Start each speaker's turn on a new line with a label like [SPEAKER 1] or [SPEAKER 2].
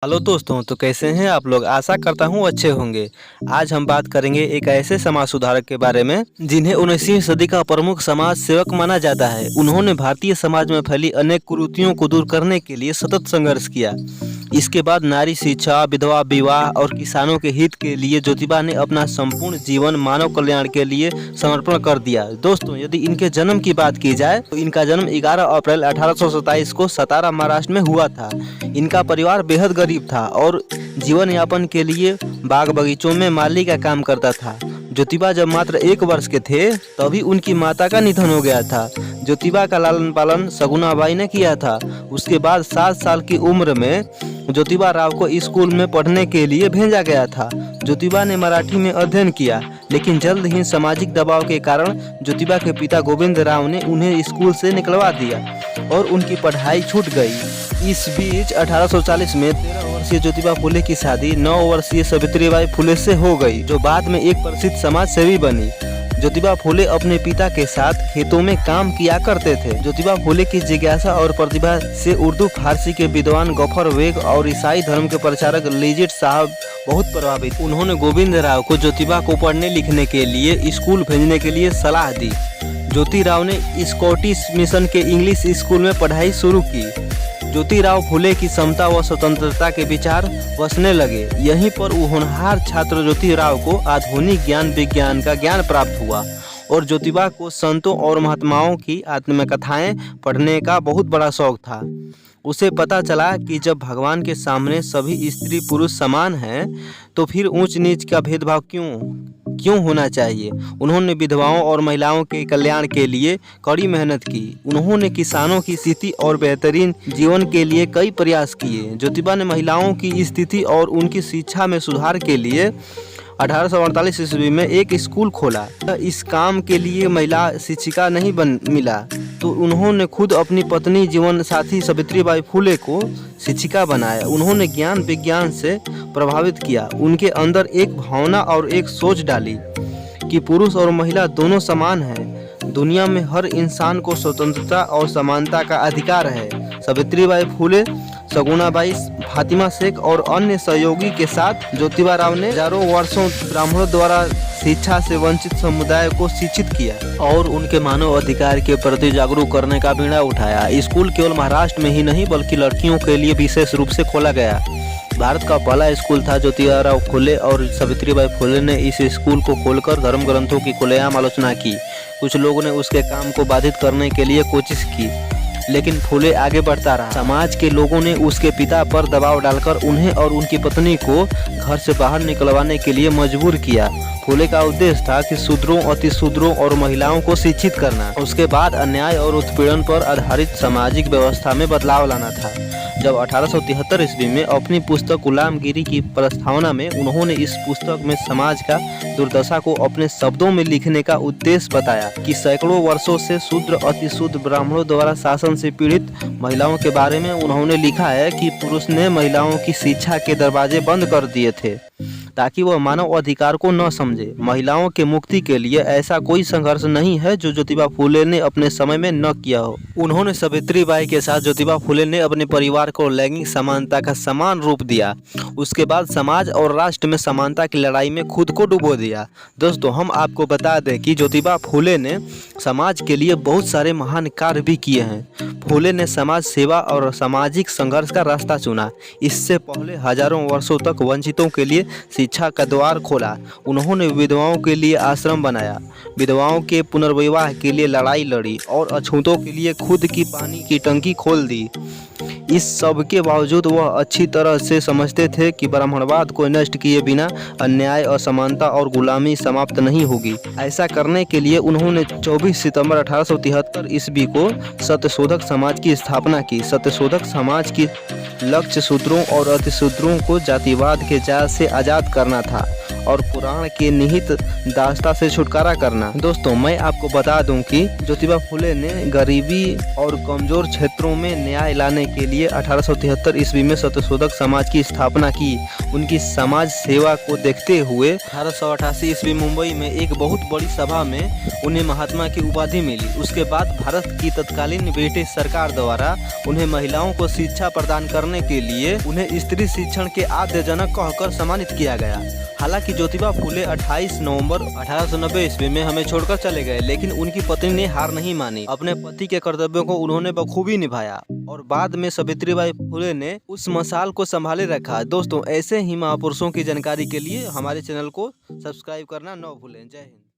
[SPEAKER 1] Hello दोस्तों, तो कैसे हैं आप लोग। आशा करता हूँ अच्छे होंगे। आज हम बात करेंगे एक ऐसे समाज सुधारक के बारे में जिन्हें 19वीं सदी का प्रमुख समाज सेवक माना जाता है। उन्होंने भारतीय समाज में फैली अनेक कुरीतियों को दूर करने के लिए सतत संघर्ष किया। इसके बाद नारी शिक्षा, विधवा विवाह और किसानों के हित के लिए ज्योतिबा ने अपना संपूर्ण जीवन मानव कल्याण के लिए समर्पण कर दिया। दोस्तों, यदि इनके जन्म की बात की जाए तो इनका जन्म 11 अप्रैल 1827 को सतारा, महाराष्ट्र में हुआ था। इनका परिवार बेहद गरीब था और जीवन यापन के लिए बाग बगीचों में माली का काम करता था। ज्योतिबा जब मात्र 1 वर्ष के थे तभी उनकी माता का निधन हो गया था। ज्योतिबा का लालन पालन सगुनाबाई ने किया था। उसके बाद 7 साल की उम्र में ज्योतिबा राव को स्कूल में पढ़ने के लिए भेजा गया था। ज्योतिबा ने मराठी में अध्ययन किया, लेकिन जल्द ही सामाजिक दबाव के कारण ज्योतिबा के पिता गोविंद राव ने उन्हें स्कूल से निकलवा दिया और उनकी पढ़ाई छूट गई। इस बीच 1840 में 13 वर्षीय ज्योतिबा फुले की शादी 9 वर्षीय सावित्रीबाई फुले से हो गई, जो बाद में एक प्रसिद्ध समाज सेवी बनी। ज्योतिबा फुले अपने पिता के साथ खेतों में काम किया करते थे। ज्योतिबा फुले की जिज्ञासा और प्रतिभा से उर्दू फारसी के विद्वान गफर बेग और ईसाई धर्म के प्रचारक लिजिट साहब बहुत प्रभावित। उन्होंने गोविंद राव को ज्योतिबा को पढ़ने लिखने के लिए स्कूल भेजने के लिए सलाह दी। ज्योति राव ने स्कॉटिश मिशन के इंग्लिश स्कूल में पढ़ाई शुरू की। ज्योतिराव फुले की समता व स्वतंत्रता के विचार बसने लगे। यहीं पर होनहार छात्र ज्योतिराव को आधुनिक ज्ञान विज्ञान का ज्ञान प्राप्त हुआ और ज्योतिबा को संतों और महात्माओं की आत्मकथाएं पढ़ने का बहुत बड़ा शौक था। उसे पता चला कि जब भगवान के सामने सभी स्त्री पुरुष समान हैं तो फिर ऊंच नीच का भेदभाव क्यों होना चाहिए। उन्होंने विधवाओं और महिलाओं के कल्याण के लिए कड़ी मेहनत की। उन्होंने किसानों की स्थिति और बेहतरीन जीवन के लिए कई प्रयास किए। ज्योतिबा ने महिलाओं की स्थिति और उनकी शिक्षा में सुधार के लिए 1848 ईस्वी में एक स्कूल खोला। इस काम के लिए महिला शिक्षिका नहीं मिला तो उन्होंने खुद अपनी पत्नी जीवन साथी सावित्रीबाई फुले को शिक्षिका बनाया। उन्होंने ज्ञान विज्ञान से प्रभावित किया। उनके अंदर एक भावना और एक सोच डाली कि पुरुष और महिला दोनों समान हैं। दुनिया में हर इंसान को स्वतंत्रता और समानता का अधिकार है। सावित्रीबाई फुले, सगुनाबाई, फातिमा शेख और अन्य सहयोगी के साथ ज्योतिबा राव ने हजारों वर्षों ब्राह्मणों द्वारा शिक्षा से वंचित समुदाय को शिक्षित किया और उनके मानव अधिकार के प्रति जागरूक करने का बीड़ा उठाया। स्कूल केवल महाराष्ट्र में ही नहीं बल्कि लड़कियों के लिए विशेष रूप से खोला गया। भारत का पहला स्कूल था। ज्योतिबा राव फुले और सावित्रीबाई फुले ने इस स्कूल को खोलकर धर्म ग्रंथों की खुलेआम आलोचना की। कुछ लोगों ने उसके काम को बाधित करने के लिए कोशिश की, लेकिन फुले आगे बढ़ता रहा। समाज के लोगों ने उसके पिता पर दबाव डालकर उन्हें और उनकी पत्नी को घर से बाहर निकलवाने के लिए मजबूर किया। फुले का उद्देश्य था कि शूद्रों, अतिशूद्रों और महिलाओं को शिक्षित करना। उसके बाद अन्याय और उत्पीड़न पर आधारित सामाजिक व्यवस्था में बदलाव लाना था। जब 1873 ईस्वी में अपनी पुस्तक गुलामगिरी की प्रस्तावना में उन्होंने इस पुस्तक में समाज का दुर्दशा को अपने शब्दों में लिखने का उद्देश्य बताया कि सैकड़ों वर्षों से शूद्र, अतिशूद्र ब्राह्मणों द्वारा शासन से पीड़ित महिलाओं के बारे में उन्होंने लिखा है कि पुरुष ने महिलाओं की शिक्षा के दरवाजे बंद कर दिए थे ताकि वह मानव अधिकार को न समझे। महिलाओं के मुक्ति के लिए ऐसा कोई संघर्ष नहीं है जो ज्योतिबा फुले ने अपने समय में न किया हो। उन्होंने सावित्रीबाई के साथ ज्योतिबा फुले ने अपने परिवार को लैंगिक समानता का समान रूप दिया। उसके बाद समाज और राष्ट्र में समानता की लड़ाई में खुद को डुबो दिया। दोस्तों, हम आपको बता दें कि ज्योतिबा फुले ने समाज के लिए बहुत सारे महान कार्य भी किए हैं। फुले ने समाज सेवा और सामाजिक संघर्ष का रास्ता चुना। इससे पहले हजारों वर्षों तक वंचितों के लिए शिक्षा का द्वार खोला। उन्होंने विधवाओं के लिए आश्रम बनाया, विधवाओं के पुनर्विवाह के लिए लड़ाई लड़ी और अछूतों के लिए खुद की पानी की टंकी खोल दी। इस सब के बावजूद वह अच्छी तरह से समझते थे कि ब्राह्मणवाद को नष्ट किए बिना अन्याय, असमानता और गुलामी समाप्त नहीं होगी। ऐसा करने के लिए उन्होंने 24 सितंबर 1873 ईस्वी को सत्यशोधक समाज की स्थापना की। सत्यशोधक समाज की लक्ष्य शूद्रों और अतिशूद्रों को जातिवाद के जाल से आज़ाद करना था और पुराण के निहित दास्ता से छुटकारा करना। दोस्तों, मैं आपको बता दूं कि ज्योतिबा फुले ने गरीबी और कमजोर क्षेत्रों में न्याय लाने के लिए 1873 ईस्वी में सत्यशोधक समाज की स्थापना की उनकी समाज सेवा को देखते हुए 1888 ईस्वी मुंबई में एक बहुत बड़ी सभा में उन्हें महात्मा की उपाधि मिली। उसके बाद भारत की तत्कालीन ब्रिटिश सरकार द्वारा उन्हें महिलाओं को शिक्षा प्रदान करने के लिए उन्हें स्त्री शिक्षण के आद्य जनक कहकर सम्मानित किया गया। हालांकि ज्योतिबा फुले 28 नवंबर 1890 ईस्वी में हमें छोड़कर चले गए, लेकिन उनकी पत्नी ने हार नहीं मानी। अपने पति के कर्तव्यों को उन्होंने बखूबी निभाया और बाद में सावित्रीबाई फुले ने उस मसाल को संभाले रखा। दोस्तों, ऐसे ही महापुरुषों की जानकारी के लिए हमारे चैनल को सब्सक्राइब करना न भूलें। जय हिंद।